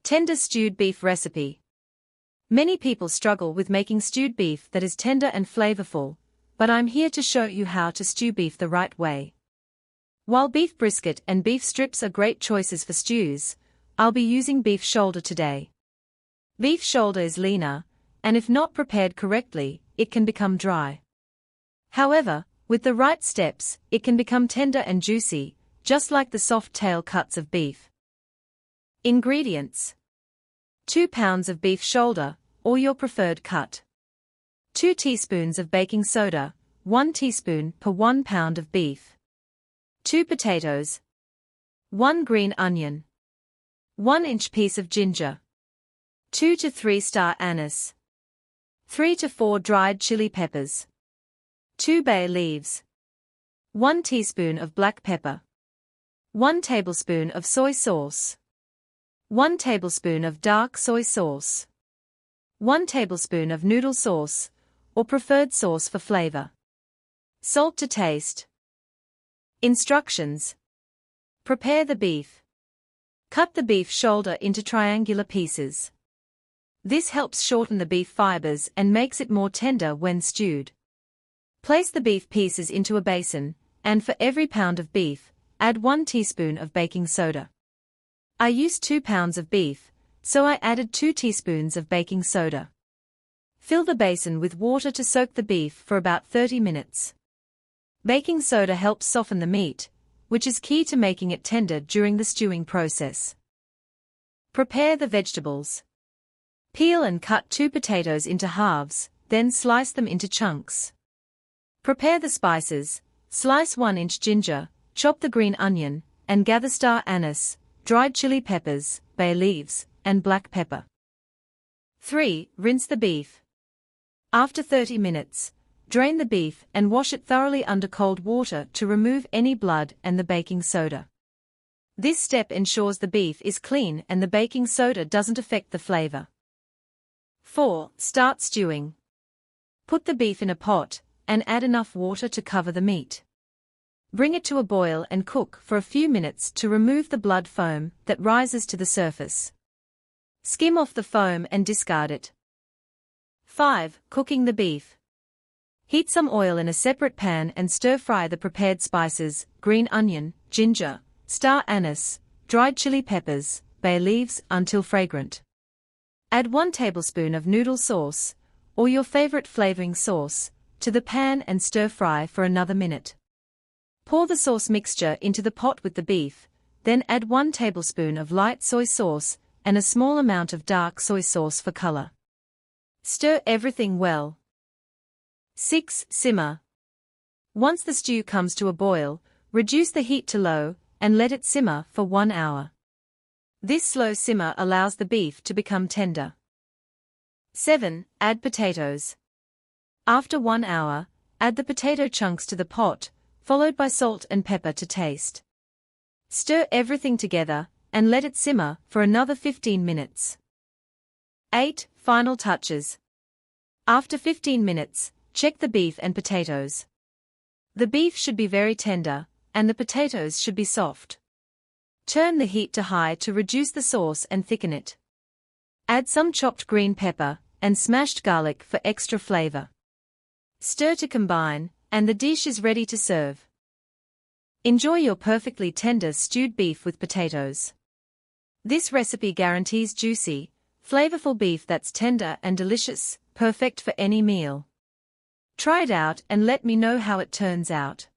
Tender stewed beef recipe. Many people struggle with making stewed beef that is tender and flavorful, but I'm here to show you how to stew beef the right way. While beef brisket and beef strips are great choices for stews, I'll be using beef shoulder today. Beef shoulder is leaner, and if not prepared correctly, it can become dry. However, with the right steps, it can become tender and juicy, just like the soft tail cuts of beef. Ingredients: 2 pounds of beef shoulder, or your preferred cut. 2 teaspoons of baking soda, 1 teaspoon per 1 pound of beef. 2 potatoes. 1 green onion. 1-inch piece of ginger. 2 to 3 star anise. 3 to 4 dried chili peppers. 2 bay leaves. 1 teaspoon of black pepper. 1 tablespoon of soy sauce. 1 tablespoon of dark soy sauce. 1 tablespoon of noodle sauce, or preferred sauce for flavor. Salt to taste. Instructions. Prepare the beef. Cut the beef shoulder into triangular pieces. This helps shorten the beef fibers and makes it more tender when stewed. Place the beef pieces into a basin, and for every pound of beef, add 1 teaspoon of baking soda. I used 2 pounds of beef, so I added 2 teaspoons of baking soda. Fill the basin with water to soak the beef for about 30 minutes. Baking soda helps soften the meat, which is key to making it tender during the stewing process. Prepare the vegetables. Peel and cut 2 potatoes into halves, then slice them into chunks. Prepare the spices. Slice 1-inch ginger, chop the green onion, and gather star anise, dried chili peppers, bay leaves, and black pepper. 3. Rinse the beef. After 30 minutes, drain the beef and wash it thoroughly under cold water to remove any blood and the baking soda. This step ensures the beef is clean and the baking soda doesn't affect the flavor. 4. Start stewing. Put the beef in a pot, and add enough water to cover the meat. Bring it to a boil and cook for a few minutes to remove the blood foam that rises to the surface. Skim off the foam and discard it. 5. Cooking the beef. Heat some oil in a separate pan and stir-fry the prepared spices, green onion, ginger, star anise, dried chili peppers, bay leaves until fragrant. Add 1 tablespoon of noodle sauce, or your favorite flavoring sauce, to the pan and stir-fry for another minute. Pour the sauce mixture into the pot with the beef, then add 1 tablespoon of light soy sauce and a small amount of dark soy sauce for color. Stir everything well. 6. Simmer. Once the stew comes to a boil, reduce the heat to low and let it simmer for 1 hour. This slow simmer allows the beef to become tender. 7. Add potatoes. After 1 hour, add the potato chunks to the pot, followed by salt and pepper to taste. Stir everything together, and let it simmer for another 15 minutes. 8. Final touches. After 15 minutes, check the beef and potatoes. The beef should be very tender, and the potatoes should be soft. Turn the heat to high to reduce the sauce and thicken it. Add some chopped green pepper and smashed garlic for extra flavor. Stir to combine, and the dish is ready to serve. Enjoy your perfectly tender stewed beef with potatoes. This recipe guarantees juicy, flavorful beef that's tender and delicious, perfect for any meal. Try it out and let me know how it turns out.